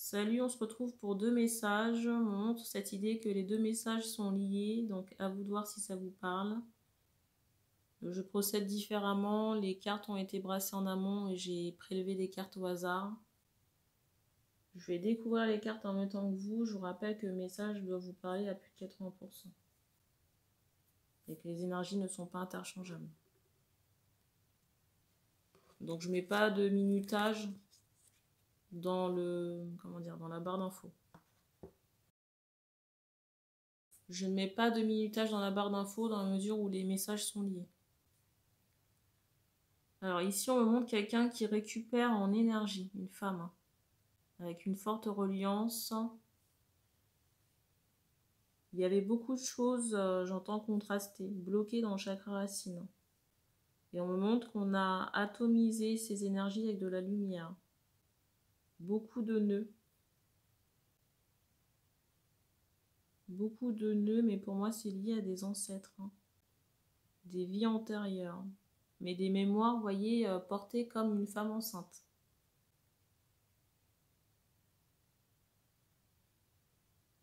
Salut, on se retrouve pour deux messages. On montre cette idée que les deux messages sont liés, donc à vous de voir si ça vous parle. Je procède différemment, les cartes ont été brassées en amont et j'ai prélevé des cartes au hasard. Je vais découvrir les cartes en même temps que vous. Je vous rappelle que le message doit vous parler à plus de 80%. Et que les énergies ne sont pas interchangeables. Donc je mets pas de minutage dans dans la barre d'infos. Je ne mets pas de minutage dans la barre d'infos dans la mesure où les messages sont liés. Alors ici, on me montre quelqu'un qui récupère en énergie, une femme, avec une forte reliance. Il y avait beaucoup de choses, j'entends contraster, bloquées dans le chakra racine. Et on me montre qu'on a atomisé ces énergies avec de la lumière. Beaucoup de nœuds. Beaucoup de nœuds, mais pour moi, c'est lié à des ancêtres, des vies antérieures. Mais des mémoires, vous voyez, portées comme une femme enceinte.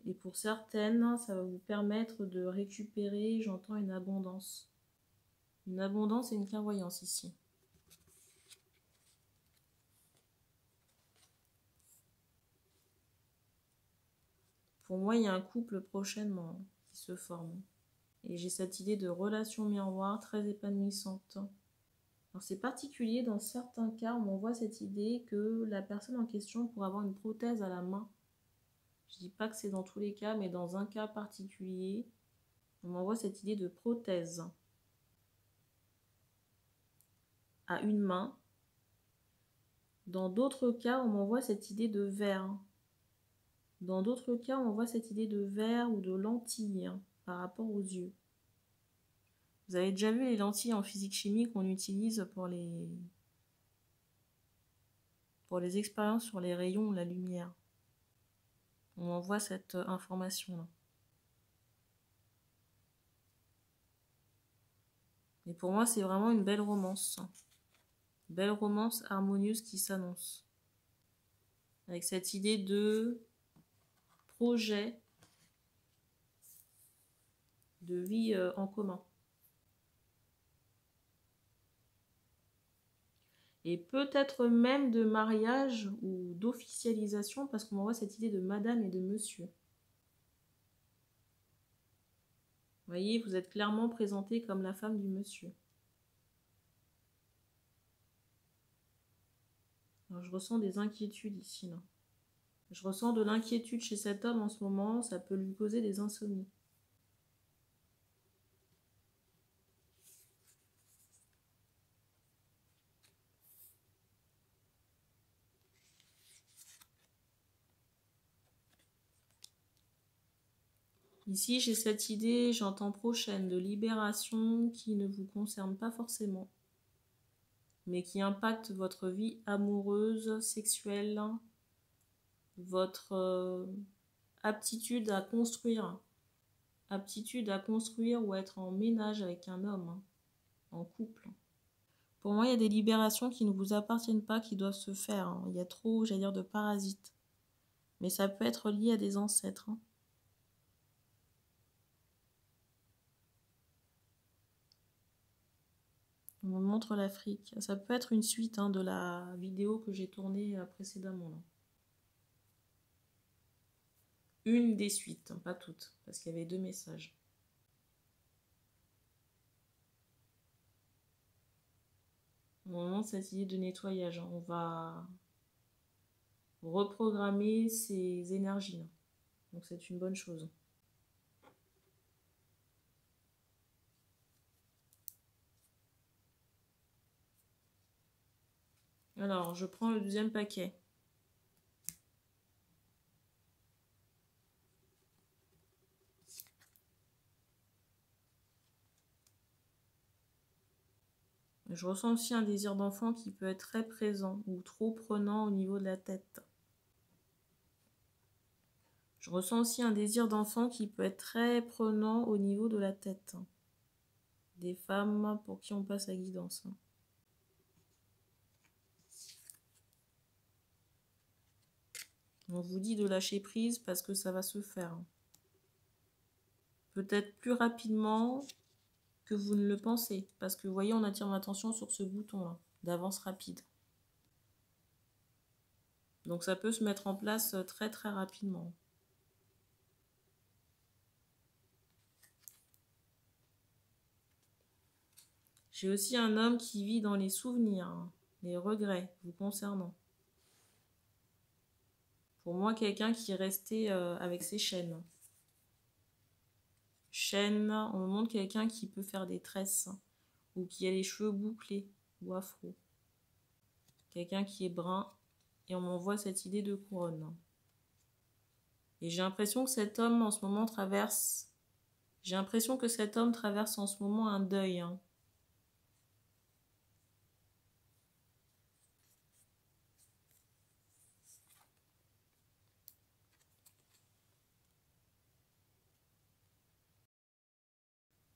Et pour certaines, ça va vous permettre de récupérer, j'entends, une abondance. Une abondance et une clairvoyance ici. Pour moi, il y a un couple prochainement qui se forme. Et j'ai cette idée de relation miroir très épanouissante. Alors c'est particulier, dans certains cas, on m'envoie cette idée que la personne en question pourrait avoir une prothèse à la main. Je ne dis pas que c'est dans tous les cas, mais dans un cas particulier, on m'envoie cette idée de prothèse à une main. Dans d'autres cas, on m'envoie cette idée de verre. Dans d'autres cas, on voit cette idée de verre ou de lentilles par rapport aux yeux. Vous avez déjà vu les lentilles en physique-chimie qu'on utilise pour les expériences sur les rayons ou la lumière. On envoie cette information-là. Et pour moi, c'est vraiment une belle romance. Belle romance harmonieuse qui s'annonce. Avec cette idée de projet de vie en commun. Et peut-être même de mariage ou d'officialisation, parce qu'on m'envoie cette idée de madame et de monsieur. Vous voyez, vous êtes clairement présenté comme la femme du monsieur. Alors, je ressens des inquiétudes ici, là. Je ressens de l'inquiétude chez cet homme en ce moment, ça peut lui causer des insomnies. Ici, j'ai cette idée, j'entends prochaine, de libération qui ne vous concerne pas forcément, mais qui impacte votre vie amoureuse, sexuelle, votre aptitude à construire ou être en ménage avec un homme, en couple. Pour moi, il y a des libérations qui ne vous appartiennent pas, qui doivent se faire. Il y a trop, j'allais dire, de parasites. Mais ça peut être lié à des ancêtres. On me montre l'Afrique. Ça peut être une suite de la vidéo que j'ai tournée précédemment. Là. Une des suites, pas toutes, parce qu'il y avait deux messages. On me montre cette idée de nettoyage. On va reprogrammer ces énergies. Donc c'est une bonne chose. Alors, je prends le deuxième paquet. Je ressens aussi un désir d'enfant qui peut être très présent ou trop prenant au niveau de la tête. Je ressens aussi un désir d'enfant qui peut être très prenant au niveau de la tête. Des femmes pour qui on passe la guidance. On vous dit de lâcher prise parce que ça va se faire. Peut-être plus rapidement que vous ne le pensez. Parce que vous voyez, on attire l'attention sur ce bouton-là, d'avance rapide. Donc ça peut se mettre en place très très rapidement. J'ai aussi un homme qui vit dans les souvenirs, les regrets vous concernant. Pour moi, quelqu'un qui est resté avec ses chaînes. Chaînes, on me montre quelqu'un qui peut faire des tresses ou qui a les cheveux bouclés ou afro. Quelqu'un qui est brun et on m'envoie cette idée de couronne. Et j'ai l'impression que cet homme en ce moment traverse... J'ai l'impression que cet homme traverse en ce moment un deuil.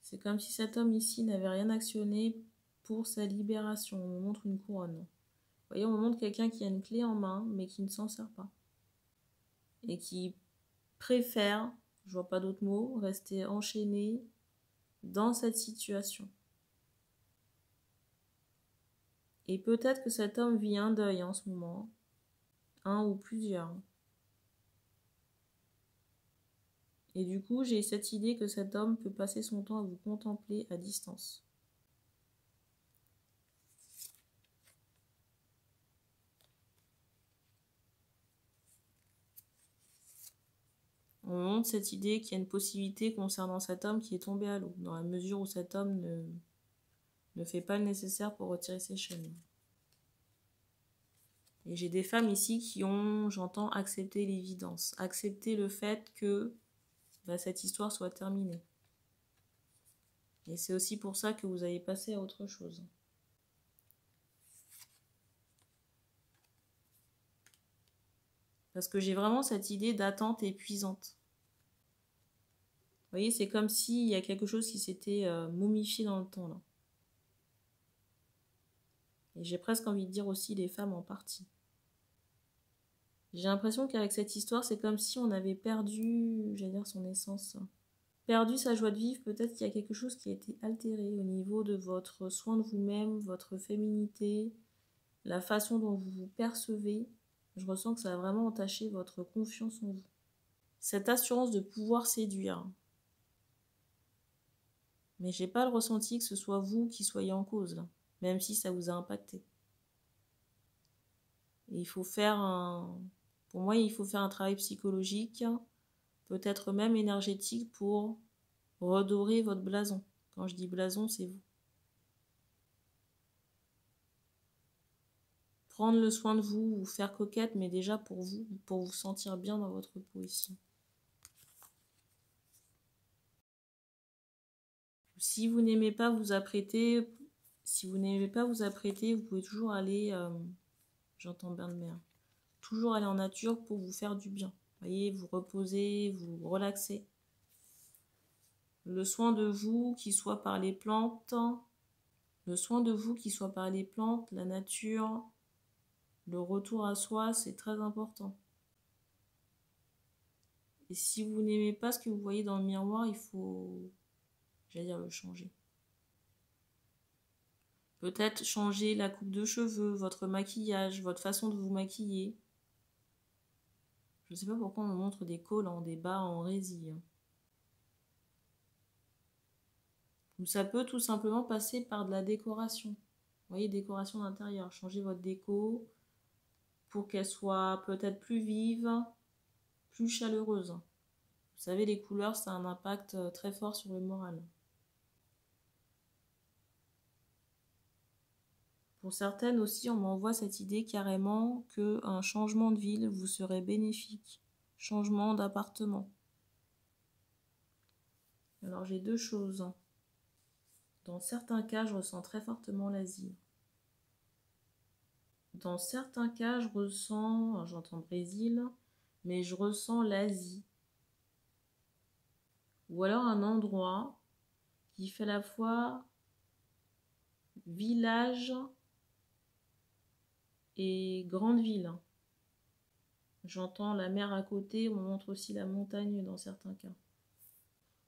C'est comme si cet homme ici n'avait rien actionné pour sa libération. On me montre une couronne. Vous voyez, on me montre quelqu'un qui a une clé en main, mais qui ne s'en sert pas. Et qui préfère, je vois pas d'autres mots, rester enchaîné dans cette situation. Et peut-être que cet homme vit un deuil en ce moment. Un ou plusieurs. Et du coup, j'ai cette idée que cet homme peut passer son temps à vous contempler à distance. On montre cette idée qu'il y a une possibilité concernant cet homme qui est tombé à l'eau, dans la mesure où cet homme ne fait pas le nécessaire pour retirer ses chaînes. Et j'ai des femmes ici qui ont, j'entends, accepté l'évidence, accepter le fait que cette histoire soit terminée. Et c'est aussi pour ça que vous avez passé à autre chose. Parce que j'ai vraiment cette idée d'attente épuisante. Vous voyez, c'est comme s'il y a quelque chose qui s'était momifié dans le temps, là. Et j'ai presque envie de dire aussi les femmes en partie. J'ai l'impression qu'avec cette histoire, c'est comme si on avait perdu, j'allais dire son essence, perdu sa joie de vivre. Peut-être qu'il y a quelque chose qui a été altéré au niveau de votre soin de vous-même, votre féminité, la façon dont vous vous percevez. Je ressens que ça a vraiment entaché votre confiance en vous. Cette assurance de pouvoir séduire. Mais j'ai pas le ressenti que ce soit vous qui soyez en cause, là, même si ça vous a impacté. Et il faut faire pour moi, il faut faire un travail psychologique, peut-être même énergétique, pour redorer votre blason. Quand je dis blason, c'est vous. Prendre le soin de vous, vous faire coquette, mais déjà pour vous sentir bien dans votre peau ici. Si vous n'aimez pas vous apprêter, vous pouvez toujours aller, j'entends bien de mer, toujours aller en nature pour vous faire du bien. Vous voyez, vous reposer, vous relaxer. Le soin de vous, qu'il soit par les plantes, la nature, le retour à soi, c'est très important. Et si vous n'aimez pas ce que vous voyez dans le miroir, il faut, j'allais dire, le changer. Peut-être changer la coupe de cheveux, votre maquillage, votre façon de vous maquiller. Je ne sais pas pourquoi on me montre des collants, des bas en résille. Ou ça peut tout simplement passer par de la décoration. Vous voyez, décoration d'intérieur. Changez votre déco pour qu'elle soit peut-être plus vive, plus chaleureuse. Vous savez, les couleurs, ça a un impact très fort sur le moral. Pour certaines aussi, on m'envoie cette idée carrément qu'un changement de ville vous serait bénéfique. Changement d'appartement. Alors j'ai deux choses. Dans certains cas, je ressens très fortement l'Asie. Dans certains cas, je ressens, j'entends Brésil, mais je ressens l'Asie. Ou alors un endroit qui fait à la fois village et grande ville. J'entends la mer à côté, on montre aussi la montagne dans certains cas.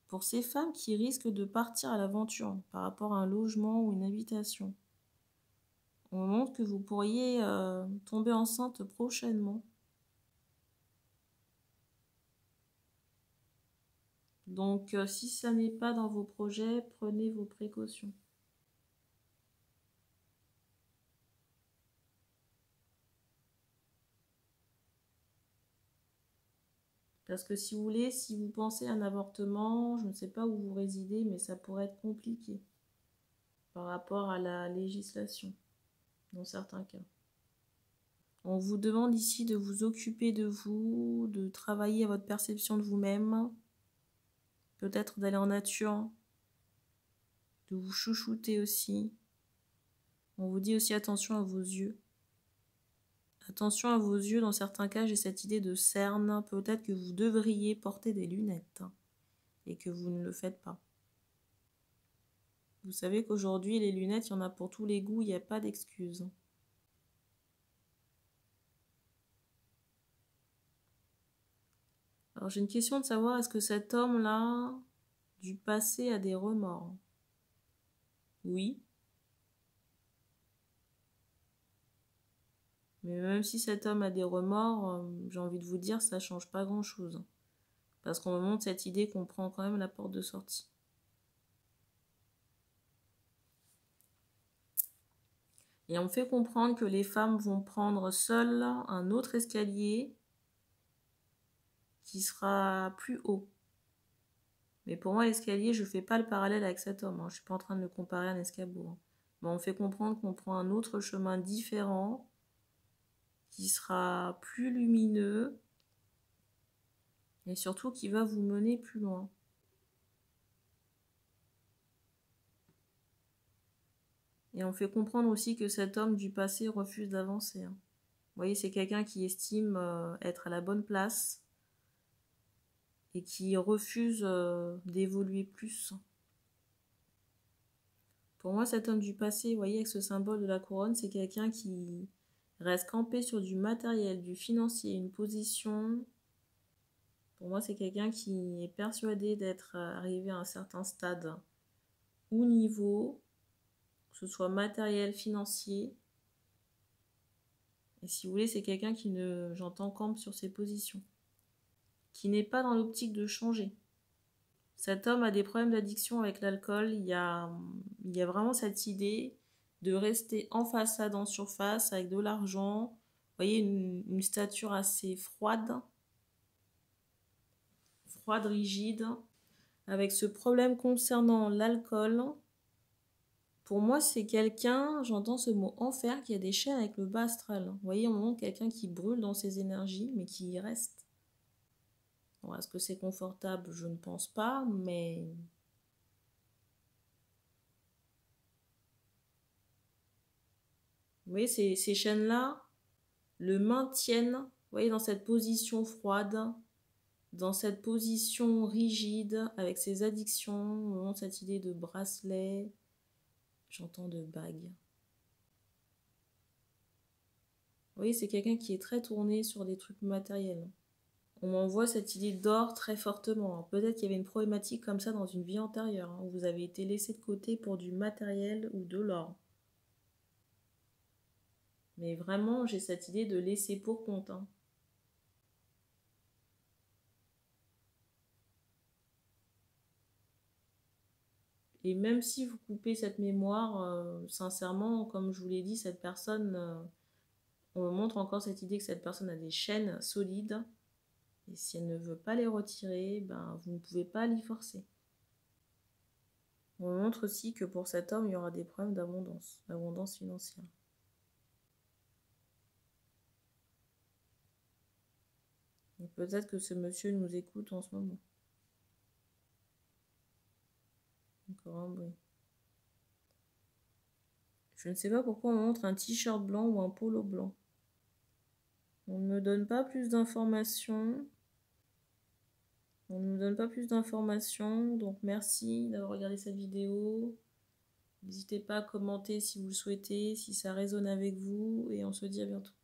Pour ces femmes qui risquent de partir à l'aventure par rapport à un logement ou une habitation, on montre que vous pourriez tomber enceinte prochainement. Donc, si ça n'est pas dans vos projets, prenez vos précautions. Parce que si vous voulez, si vous pensez à un avortement, je ne sais pas où vous résidez, mais ça pourrait être compliqué par rapport à la législation, dans certains cas. On vous demande ici de vous occuper de vous, de travailler à votre perception de vous-même, peut-être d'aller en nature, de vous chouchouter aussi. On vous dit aussi attention à vos yeux. Attention à vos yeux, dans certains cas, j'ai cette idée de cerne. Peut-être que vous devriez porter des lunettes et que vous ne le faites pas. Vous savez qu'aujourd'hui, les lunettes, il y en a pour tous les goûts, il n'y a pas d'excuses. Alors j'ai une question de savoir, est-ce que cet homme-là, du passé, a des remords? Oui. Mais même si cet homme a des remords, j'ai envie de vous dire, ça ne change pas grand-chose. Parce qu'on me montre cette idée qu'on prend quand même la porte de sortie. Et on me fait comprendre que les femmes vont prendre seules un autre escalier qui sera plus haut. Mais pour moi, l'escalier, je ne fais pas le parallèle avec cet homme. Je ne suis pas en train de le comparer à un escabeau. Mais on me fait comprendre qu'on prend un autre chemin différent qui sera plus lumineux et surtout qui va vous mener plus loin. Et on fait comprendre aussi que cet homme du passé refuse d'avancer. Vous voyez, c'est quelqu'un qui estime être à la bonne place et qui refuse d'évoluer plus. Pour moi, cet homme du passé, vous voyez, avec ce symbole de la couronne, c'est quelqu'un qui reste campé sur du matériel, du financier, une position. Pour moi, c'est quelqu'un qui est persuadé d'être arrivé à un certain stade ou niveau, que ce soit matériel, financier. Et si vous voulez, c'est quelqu'un qui ne, j'entends, campe sur ses positions, qui n'est pas dans l'optique de changer. Cet homme a des problèmes d'addiction avec l'alcool. Il y a vraiment cette idée de rester en façade, en surface, avec de l'argent. Vous voyez, une stature assez froide, rigide, avec ce problème concernant l'alcool. Pour moi, c'est quelqu'un, j'entends ce mot enfer, qui a des chaînes avec le bas astral. Vous voyez, on montre quelqu'un qui brûle dans ses énergies, mais qui y reste. Bon, est-ce que c'est confortable? Je ne pense pas, mais... Vous voyez, ces chaînes-là le maintiennent, vous voyez, dans cette position froide, dans cette position rigide, avec ses addictions, on montre cette idée de bracelet, j'entends de bague. Vous voyez, c'est quelqu'un qui est très tourné sur des trucs matériels. On m'envoie cette idée d'or très fortement. Peut-être qu'il y avait une problématique comme ça dans une vie antérieure, où vous avez été laissé de côté pour du matériel ou de l'or. Mais vraiment, j'ai cette idée de laisser pour compte. Et même si vous coupez cette mémoire, sincèrement, comme je vous l'ai dit, cette personne, on me montre encore cette idée que cette personne a des chaînes solides. Et si elle ne veut pas les retirer, ben, vous ne pouvez pas l'y forcer. On me montre aussi que pour cet homme, il y aura des problèmes d'abondance financière. Et peut-être que ce monsieur nous écoute en ce moment. Encore un bruit. Je ne sais pas pourquoi on montre un t-shirt blanc ou un polo blanc. On ne me donne pas plus d'informations. On ne nous donne pas plus d'informations. Donc merci d'avoir regardé cette vidéo. N'hésitez pas à commenter si vous le souhaitez, si ça résonne avec vous. Et on se dit à bientôt.